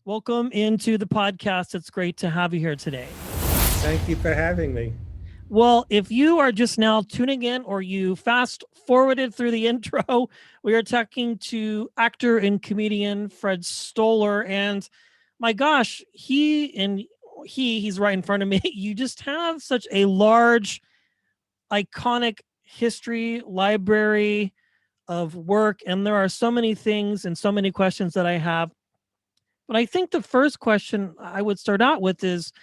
Welcome into the podcast. It's great to have you here today. Thank you for having me. Well, if you are just now tuning in or you fast forwarded through the intro, we are talking to actor and comedian Fred Stoller. And my gosh, he's right in front of me. You just have such a large, iconic history library of work. And there are so many things and so many questions that I have. But I think the first question I would start out with is,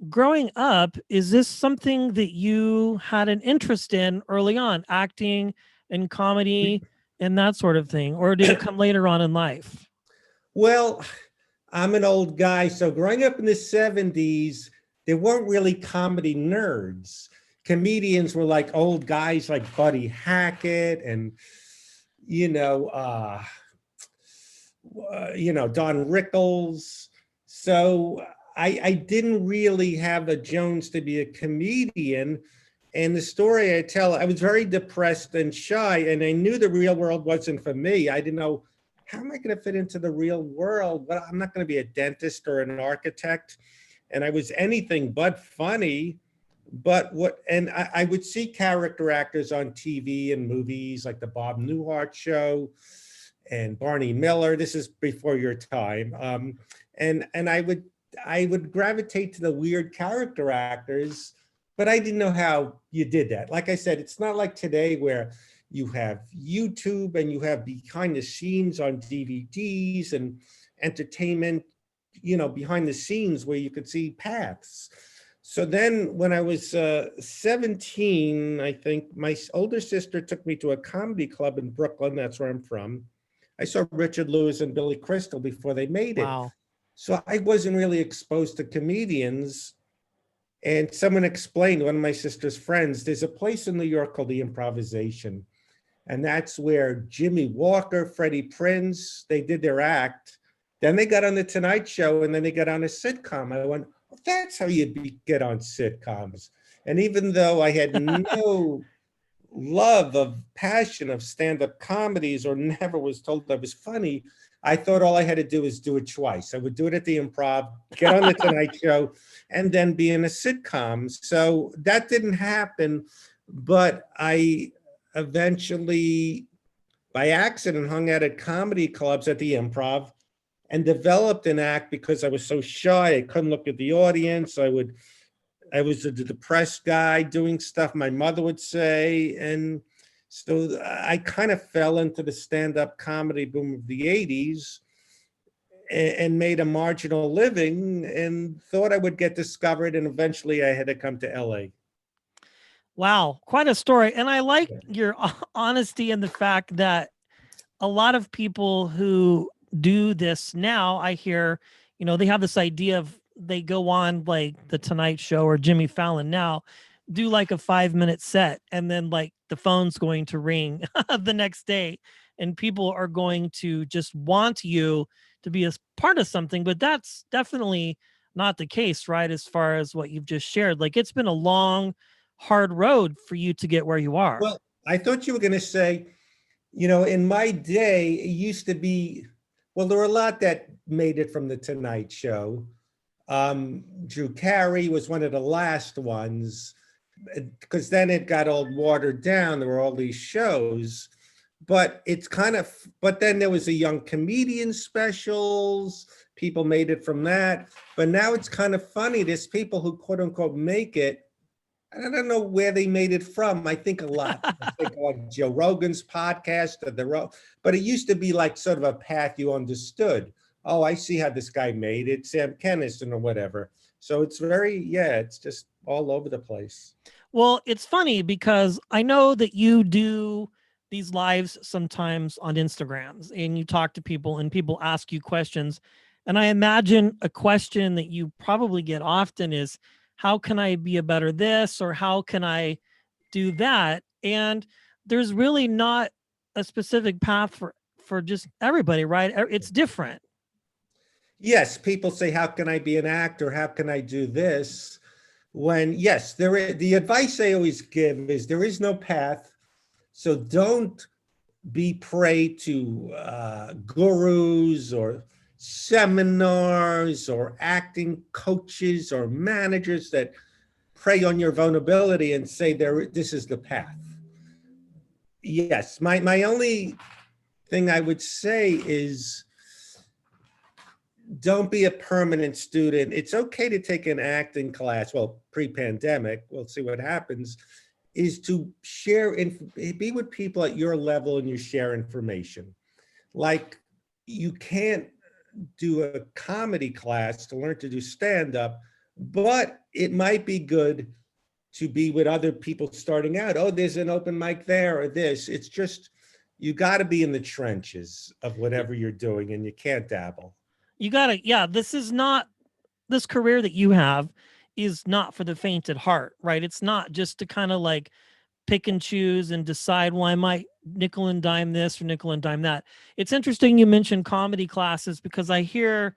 growing up, is this something that you had an interest in early on, acting and comedy and that sort of thing? Or did it come later on in life? Well, I'm an old guy, so growing up in the 70s, there weren't really comedy nerds. Comedians were like old guys like Buddy Hackett and, you know, Don Rickles. So I didn't really have a Jones to be a comedian. And the story I tell, I was very depressed and shy, and I knew the real world wasn't for me. I didn't know, how am I going to fit into the real world? But I'm not going to be a dentist or an architect. And I was anything but funny. I would see character actors on TV and movies like the Bob Newhart Show and Barney Miller. This is before your time. And I would gravitate to the weird character actors, but I didn't know how you did that. Like I said, it's not like today where you have YouTube and you have behind the scenes on DVDs and entertainment, behind the scenes where you could see paths. So then when I was 17, I think my older sister took me to a comedy club in Brooklyn. That's where I'm from. I saw Richard Lewis and Billy Crystal before they made it. Wow. So I wasn't really exposed to comedians. And someone explained, one of my sister's friends, there's a place in New York called The Improvisation. And that's where Jimmy Walker, Freddie Prinze, they did their act. Then they got on the Tonight Show and then they got on a sitcom. I went, oh, that's how you get on sitcoms. And even though I had no love of passion of stand-up comedies or never was told I was funny, I thought all I had to do was do it twice. I would do it at the Improv, get on the Tonight Show, and then be in a sitcom. So that didn't happen, but I eventually, by accident, hung out at comedy clubs at the Improv and developed an act because I was so shy. I couldn't look at the audience. I was a depressed guy doing stuff my mother would say. And so I kind of fell into the stand-up comedy boom of the 80s and made a marginal living and thought I would get discovered. And eventually I had to come to LA. Wow, quite a story. And I like your honesty in the fact that a lot of people who do this now, I hear, they have this idea of, they go on like the Tonight Show or Jimmy Fallon now, do like a 5-minute set, and then like the phone's going to ring the next day and people are going to just want you to be a part of something. But that's definitely not the case, right? As far as what you've just shared, like it's been a long, hard road for you to get where you are. Well, I thought you were going to say, in my day, it used to be, well, there were a lot that made it from the Tonight Show. Drew Carey was one of the last ones, because then it got all watered down. There were all these shows, but then there was a young comedian specials. People made it from that. But now it's kind of funny. There's people who quote unquote make it. I don't know where they made it from. I think a lot. I think on Joe Rogan's podcast, but it used to be like sort of a path you understood. Oh, I see how this guy made it, Sam Kinison or whatever. So it's it's just all over the place. Well, it's funny because I know that you do these lives sometimes on Instagrams and you talk to people and people ask you questions. And I imagine a question that you probably get often is, how can I be a better this, or how can I do that? And there's really not a specific path for just everybody, right? It's different. Yes, people say, how can I be an actor? How can I do this? When, yes, the advice I always give is there is no path. So don't be prey to gurus or seminars or acting coaches or managers that prey on your vulnerability and say this is the path. Yes, my only thing I would say is don't be a permanent student. It's okay to take an acting class. Well, pre-pandemic, we'll see what happens, is to share, be with people at your level and you share information. Like you can't do a comedy class to learn to do stand-up, but it might be good to be with other people starting out. Oh, there's an open mic there or this. It's just, you got to be in the trenches of whatever you're doing and you can't dabble. You gotta, yeah, this career that you have is not for the faint at heart, right? It's not just to kind of like pick and choose and decide, well, I might nickel and dime this or nickel and dime that. It's interesting you mentioned comedy classes because I hear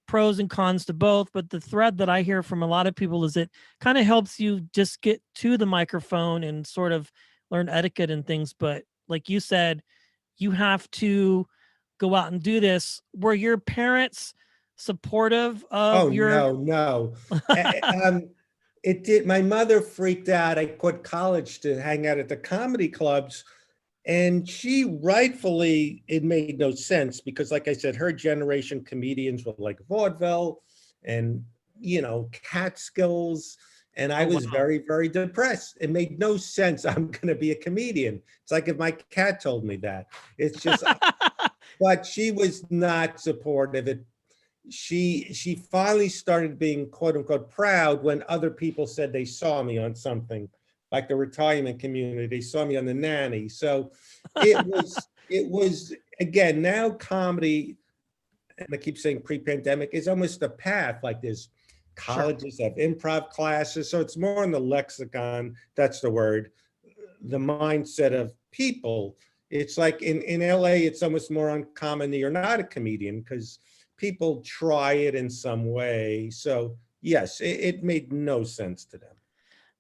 pros and cons to both, but the thread that I hear from a lot of people is it kind of helps you just get to the microphone and sort of learn etiquette and things. But like you said, you have to go out and do this. Were your parents supportive of Oh, your no. It did. My mother freaked out. I quit college to hang out at the comedy clubs. And she rightfully, it made no sense because, like I said, her generation comedians were like vaudeville and, Catskills. And I was very, very depressed. It made no sense. I'm going to be a comedian. It's like if my cat told me that. It's just, but she was not supportive. She finally started being quote unquote proud when other people said they saw me on something like the retirement community. They saw me on The Nanny. So it was again, now comedy, and I keep saying pre-pandemic, is almost a path. Like there's colleges have improv classes. So it's more in the lexicon, that's the word, the mindset of people. It's like in LA, it's almost more uncommon that you're not a comedian because people try it in some way. So yes, it made no sense to them.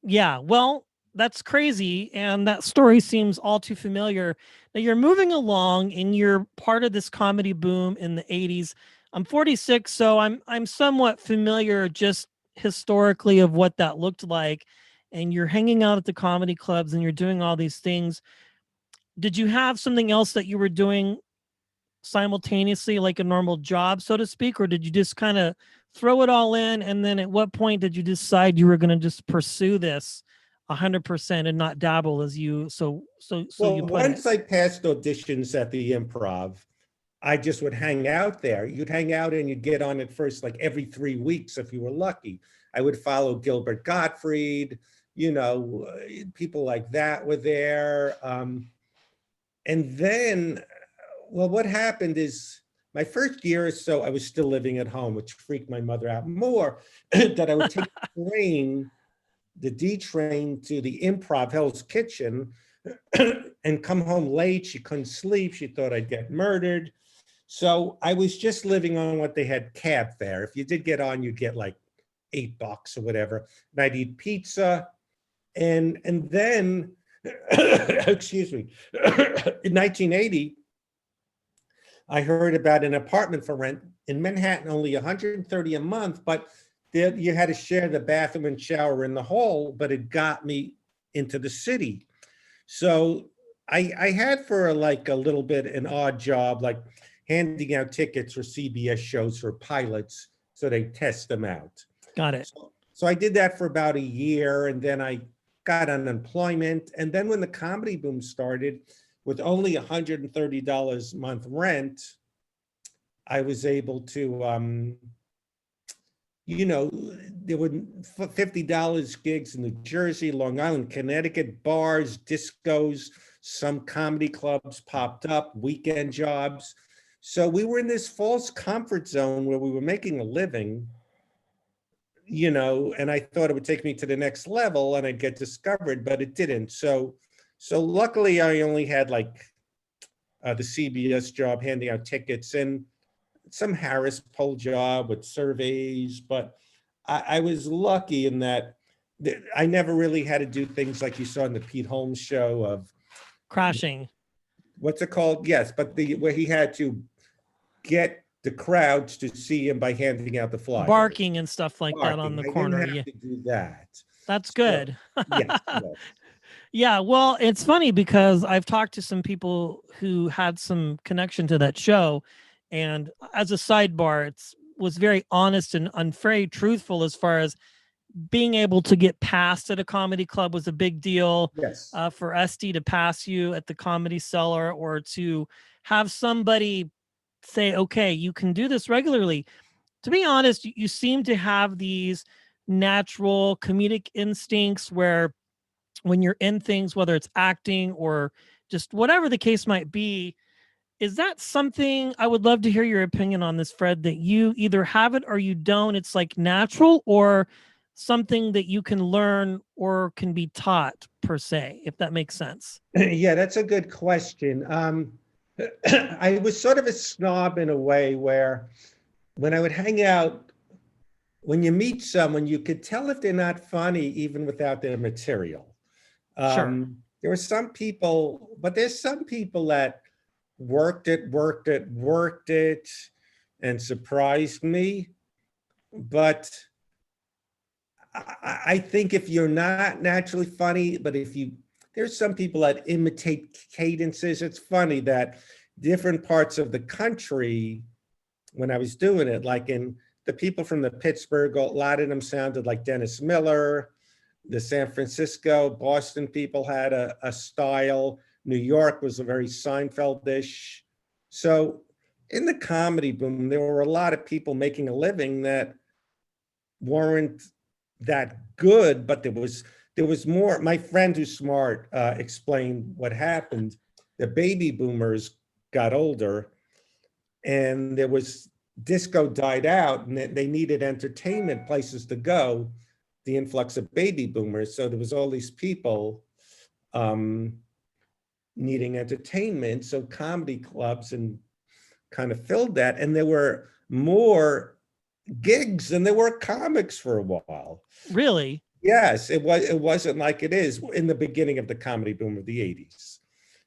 Yeah, well, that's crazy, and that story seems all too familiar. Now you're moving along, and you're part of this comedy boom in the '80s. I'm 46, so I'm somewhat familiar just historically of what that looked like. And you're hanging out at the comedy clubs, and you're doing all these things. Did you have something else that you were doing simultaneously, like a normal job, so to speak, or did you just kind of throw it all in? And then at what point did you decide you were going to just pursue this 100% and not dabble, as you Well, put it? once I passed auditions at the Improv, I just would hang out there. You'd hang out and you'd get on at first, like every 3 weeks if you were lucky. I would follow Gilbert Gottfried, people like that were there. And then, well, what happened is my first year or so, I was still living at home, which freaked my mother out more, that I would take the D train to the Improv, Hell's Kitchen, and come home late. She couldn't sleep. She thought I'd get murdered. So I was just living on what they had cab fare. If you did get on, you'd get like $8 or whatever. And I'd eat pizza. And then, excuse me, in 1980, I heard about an apartment for rent in Manhattan, only $130 a month, but there you had to share the bathroom and shower in the hall, but it got me into the city. So I had for a little bit an odd job, like handing out tickets for CBS shows for pilots so they test them out. Got it. So I did that for about a year, and then I got unemployment. And then when the comedy boom started, with only $130 a month rent, I was able to, there were $50 gigs in New Jersey, Long Island, Connecticut, bars, discos, some comedy clubs popped up, weekend jobs. So we were in this false comfort zone where we were making a living, and I thought it would take me to the next level and I'd get discovered, but it didn't. So luckily I only had the CBS job handing out tickets and some Harris Poll job with surveys, but I was lucky in that I never really had to do things like you saw in the Pete Holmes show of Crashing. what's it called? Yes, but where he had to get the crowds to see him by handing out the flyers. Barking and stuff like that on Barking. the I corner. didn't Yeah, have to do that. that's So, good. yes, yes. Yeah, well, it's funny because I've talked to some people who had some connection to that show, and as a sidebar, it's was very honest and very truthful as far as being able to get passed at a comedy club was a big deal. Yes. For SD to pass you at the Comedy Cellar, or to have somebody say, okay, you can do this regularly. To be honest, you seem to have these natural comedic instincts where when you're in things, whether it's acting or just whatever the case might be, is that something I would love to hear your opinion on this, Fred, that you either have it or you don't? It's like natural or something that you can learn or can be taught per se, if that makes sense. Yeah, that's a good question. I was sort of a snob in a way where when I would hang out, when you meet someone, you could tell if they're not funny even without their material. Sure. There were some people, but there's some people that worked it, and surprised me. But I think if you're not naturally funny, but there's some people that imitate cadences. It's funny that different parts of the country, when I was doing it, like in the people from the Pittsburgh, a lot of them sounded like Dennis Miller. The San Francisco, Boston people had a style. New York was a very Seinfeld-ish. So in the comedy boom, there were a lot of people making a living that weren't that good, but there was more. My friend who's smart explained what happened. The baby boomers got older, and there was disco died out, and they needed entertainment places to go. The influx of baby boomers, so there was all these people needing entertainment. So comedy clubs and kind of filled that, and there were more gigs than there were comics for a while. Really? Yes, it wasn't like it is in the beginning of the comedy boom of the 80s.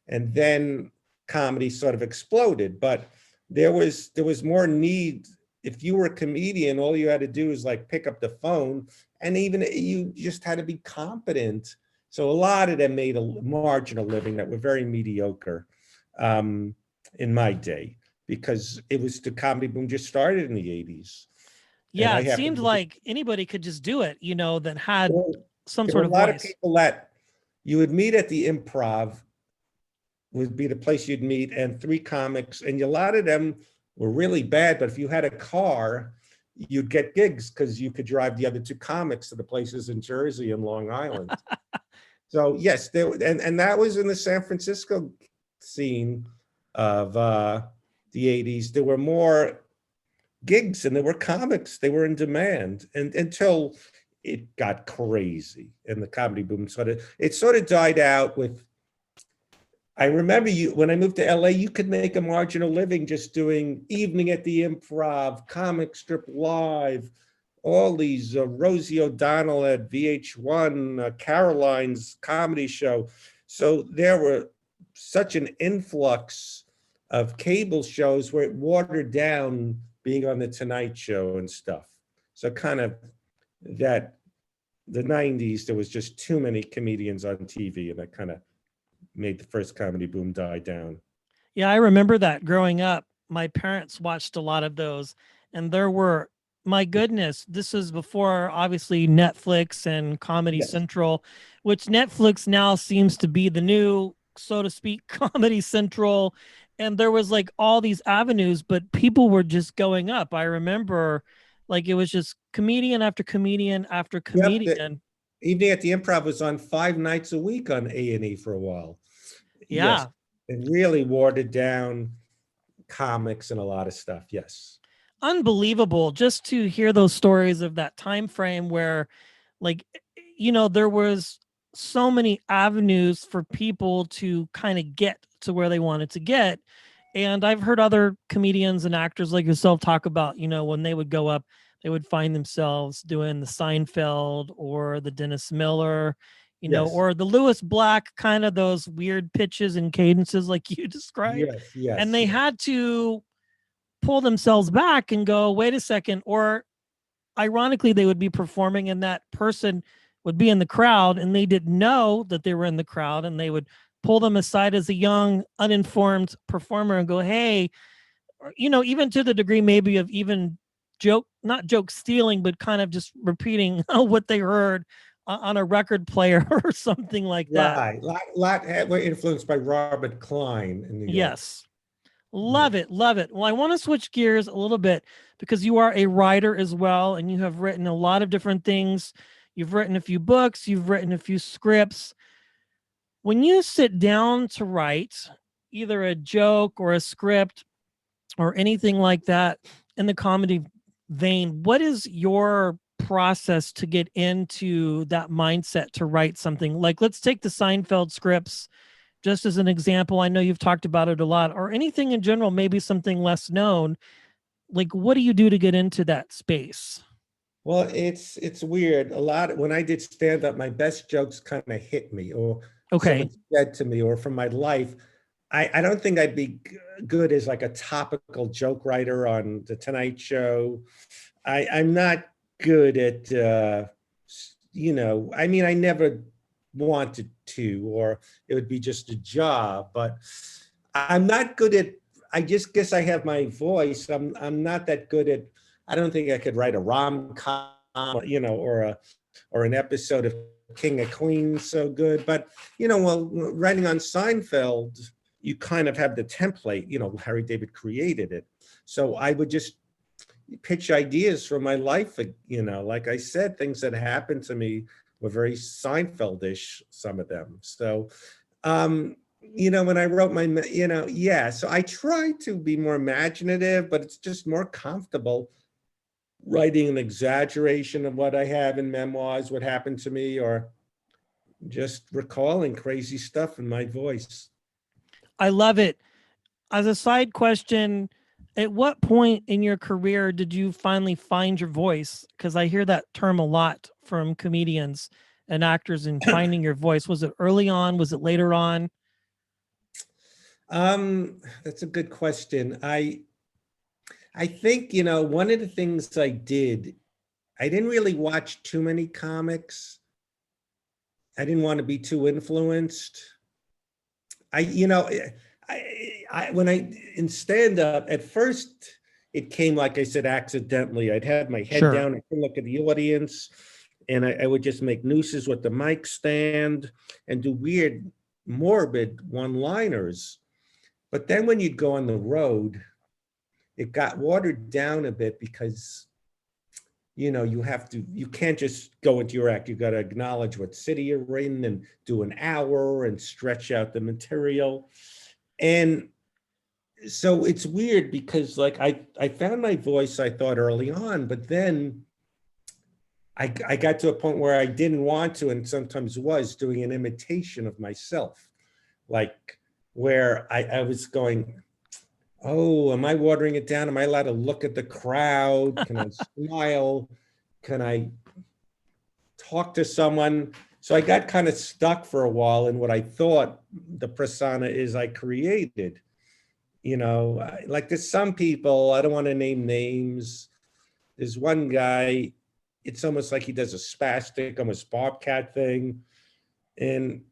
And then comedy sort of exploded, but there was more need. If you were a comedian, all you had to do is like pick up the phone, and even you just had to be competent. So a lot of them made a marginal living that were very mediocre in my day, because it was the comedy boom just started in the 80s. Yeah, it seemed like anybody could just do it, that had some There sort were of a lot voice. of people that you would meet at the Improv, would be the place you'd meet, and 3 comics, and a lot of them were really bad, but if you had a car, you'd get gigs because you could drive the other 2 comics to the places in Jersey and Long Island. So yes, and that was in the San Francisco scene of the 80s. There were more gigs and there were comics. They were in demand, and until it got crazy and the comedy boom sort of died out with. I remember when I moved to LA, you could make a marginal living just doing Evening at the Improv, Comic Strip Live, all these Rosie O'Donnell at VH1, Caroline's comedy show. So there were such an influx of cable shows where it watered down being on the Tonight Show and stuff. So kind of that the 90s, there was just too many comedians on TV, and that kind of made the first comedy boom die down. Yeah, I remember that growing up. My parents watched a lot of those, and there were, my goodness, this is before obviously Netflix and Comedy Yes. Central, which Netflix now seems to be the new, so to speak, Comedy Central. And there was like all these avenues, but people were just going up. I remember like it was just comedian after comedian after comedian. Evening at the Improv was on 5 nights a week on A&E for a while. Yeah. Yes, it really watered down comics and a lot of stuff. Yes. Unbelievable just to hear those stories of that time frame where like there was so many avenues for people to kind of get to where they wanted to get. And I've heard other comedians and actors like yourself talk about, when they would go up, they would find themselves doing the Seinfeld or the Dennis Miller, Yes. or the Lewis Black, kind of those weird pitches and cadences like you described. Yes, yes. And they had to pull themselves back and go, wait a second, or ironically, they would be performing and that person would be in the crowd and they didn't know that they were in the crowd, and they would pull them aside as a young, uninformed performer and go, hey, even to the degree maybe of even not joke stealing, but kind of just repeating what they heard on a record player or something like that. Right. We're influenced by Robert Klein in New York. Yes. Love it. Love it. Well, I want to switch gears a little bit because you are a writer as well, and you have written a lot of different things. You've written a few books, you've written a few scripts. When you sit down to write either a joke or a script or anything like that in the comedy vein, what is your process to get into that mindset to write something? Like, let's take the Seinfeld scripts just as an example. I know you've talked about it a lot, or anything in general, maybe something less known. Like, what do you do to get into that space? Well, it's weird. A lot when I did stand up, my best jokes kind of hit me, or Okay. someone said to me, or from my life. I don't think I'd be good as like a topical joke writer on the Tonight Show. I'm not good at I mean, I never wanted to, or it would be just a job, but I'm not good at, I just guess I have my voice. I'm not that good at, I don't think I could write a rom-com, or an episode of King of Queens so good. But, well, writing on Seinfeld, you kind of have the template, Harry David created it. So I would just pitch ideas from my life, like I said, things that happened to me were very Seinfeld-ish, some of them. So, when I wrote so I try to be more imaginative, but it's just more comfortable writing an exaggeration of what I have in memoirs, what happened to me, or just recalling crazy stuff in my voice. I love it. As a side question, at what point in your career did you finally find your voice? Because I hear that term a lot from comedians and actors, in finding your voice. Was it early on? Was it later on? That's a good question. I think, one of the things I didn't really watch too many comics. I didn't want to be too influenced. When I in stand up, at first it came, like I said, accidentally. I'd had my head Sure. down, I couldn't look at the audience, and I would just make nooses with the mic stand and do weird, morbid one-liners. But then when you'd go on the road, it got watered down a bit because you can't just go into your act. You got to acknowledge what city you're in and do an hour and stretch out the material. And so it's weird because like I found my voice, I thought, early on, but then I got to a point where I didn't want to, and sometimes was doing an imitation of myself, like where I was going, oh, am I watering it down? Am I allowed to look at the crowd? Can I smile? Can I talk to someone? So I got kind of stuck for a while in what I thought the persona is I created. Like there's some people, I don't want to name names. There's one guy, it's almost like he does a spastic, almost bobcat thing. And,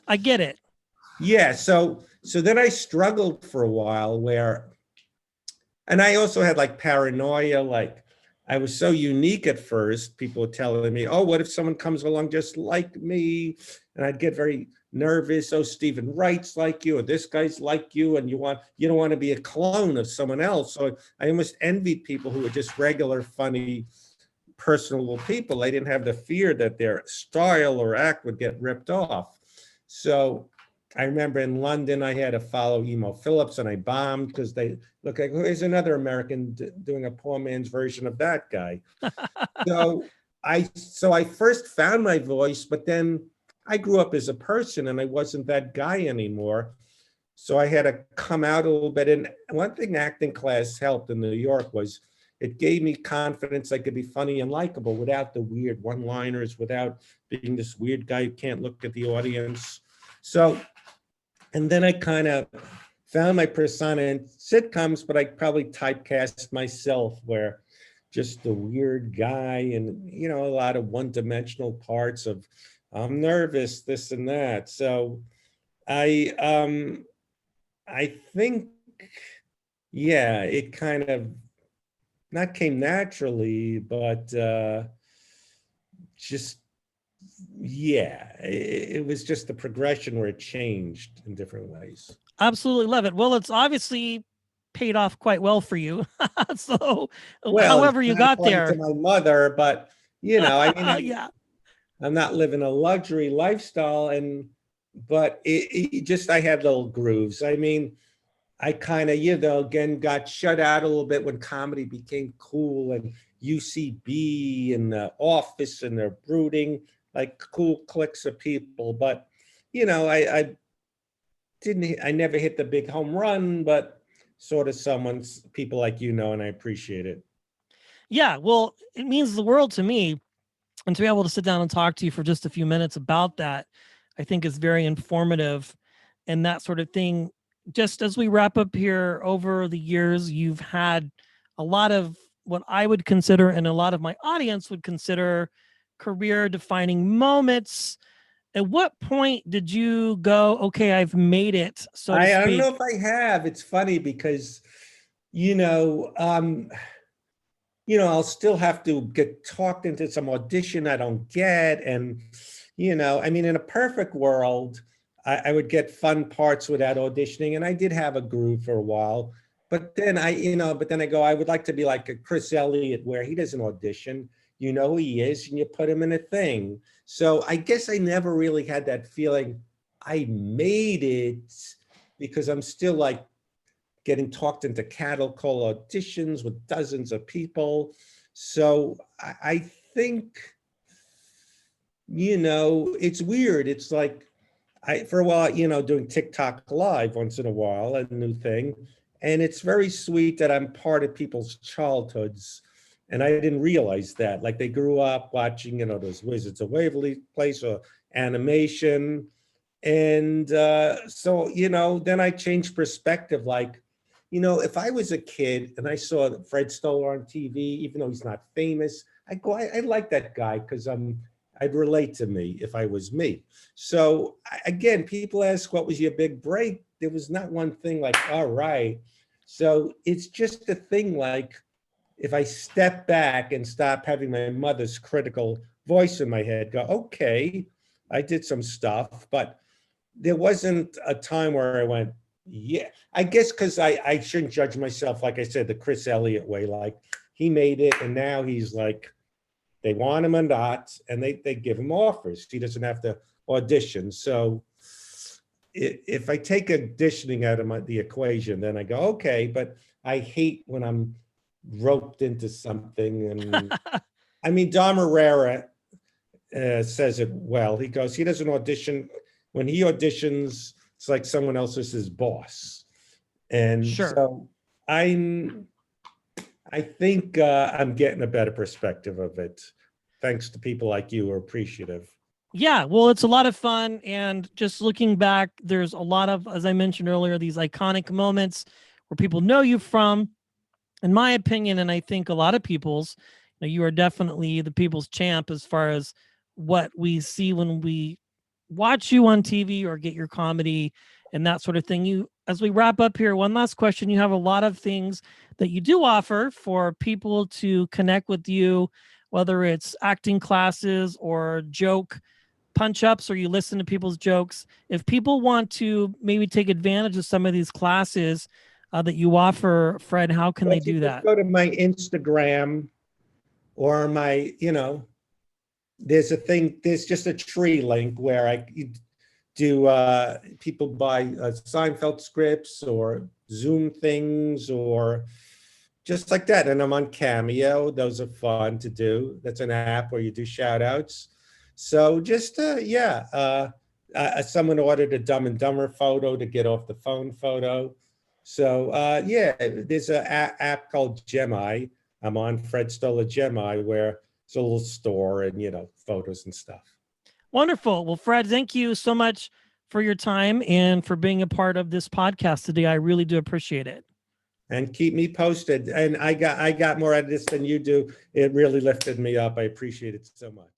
I get it. yeah, so then I struggled for a while and I also had like paranoia, like I was so unique at first, people were telling me, oh, what if someone comes along just like me? And I'd get very nervous. Oh, Stephen Wright's like you, or this guy's like you, and you don't want to be a clone of someone else. So I almost envied people who were just regular, funny, personable people. They didn't have the fear that their style or act would get ripped off. So I remember in London, I had to follow Emo Phillips, and I bombed because they look like, here's another American doing a poor man's version of that guy. So I first found my voice, but then I grew up as a person and I wasn't that guy anymore. So I had to come out a little bit. And one thing acting class helped in New York was it gave me confidence I could be funny and likable without the weird one-liners, without being this weird guy who can't look at the audience. So, and then I kind of found my persona in sitcoms, but I probably typecast myself where just the weird guy and, you know, a lot of one-dimensional parts of I'm nervous, this and that. So I think, yeah, it kind of not came naturally, but just, yeah, it was just the progression where it changed in different ways. Absolutely love it. Well, it's obviously paid off quite well for you. So, Well, it's however you not got according to there. my mother, but you know, I mean, Yeah. I'm not living a luxury lifestyle, but it just I had little grooves. I mean, I kind of, you know, again got shut out a little bit when comedy became cool and UCB and the Office and they're brooding like cool cliques of people. But you know, I never hit the big home run, but sort of people like you know, and I appreciate it. Yeah. Well, it means the world to me. And to be able to sit down and talk to you for just a few minutes about that, I think is very informative and that sort of thing. Just as we wrap up here, over the years, you've had a lot of what I would consider and a lot of my audience would consider career defining moments. At what point did you go, okay, I've made it, so to I don't know speak? if I have. It's funny because, you know, I'll still have to get talked into some audition I don't get. And, you know, I mean, in a perfect world, I would get fun parts without auditioning. And I did have a groove for a while. But then I go, I would like to be like a Chris Elliott where he doesn't audition. You know who he is and you put him in a thing. So I guess I never really had that feeling I made it because I'm still like getting talked into cattle call auditions with dozens of people. So I think, you know, it's weird. It's like for a while, you know, doing TikTok live once in a while, a new thing. And it's very sweet that I'm part of people's childhoods. And I didn't realize that. Like they grew up watching, you know, those Wizards of Waverly Place or animation. And so, you know, then I changed perspective. Like, you know, if I was a kid and I saw Fred Stoller on TV, even though he's not famous, I go, I like that guy because I'd relate to me if I was me. So again, people ask, what was your big break? There was not one thing like, all right. So it's just a thing like, if I step back and stop having my mother's critical voice in my head, go, okay, I did some stuff, but there wasn't a time where I went, yeah, I guess because I shouldn't judge myself, like I said, the Chris Elliott way, like he made it and now he's like, they want him or not, and they give him offers. He doesn't have to audition. So if I take auditioning out of the equation, then I go, okay, but I hate when I'm roped into something. And I mean, Dom Herrera says it well. He goes, he doesn't audition. When he auditions, it's like someone else is his boss. And Sure. so I think I'm getting a better perspective of it, thanks to people like you who are appreciative. Yeah, well, it's a lot of fun. And just looking back, there's a lot of, as I mentioned earlier, these iconic moments where people know you from. In my opinion, and I think a lot of people's, you know, you are definitely the people's champ as far as what we see when we watch you on TV or get your comedy and that sort of thing. You, as we wrap up here, one last question. You have a lot of things that you do offer for people to connect with you, whether it's acting classes or joke punch ups, or you listen to people's jokes. If people want to maybe take advantage of some of these classes that you offer, Fred, how can they But you do just that? go to my Instagram or my, you know, there's just a tree link where I do people buy Seinfeld scripts or Zoom things or just like that. And I'm on Cameo. Those are fun to do. That's an app where you do shout outs. So just, someone ordered a Dumb and Dumber photo to get off the phone photo. So yeah, there's an app called Gemini. I'm on Fred Stoller Gemini where it's a little store and, you know, photos and stuff. Wonderful. Well, Fred, thank you so much for your time and for being a part of this podcast today. I really do appreciate it. And keep me posted. And I got more out of this than you do. It really lifted me up. I appreciate it so much.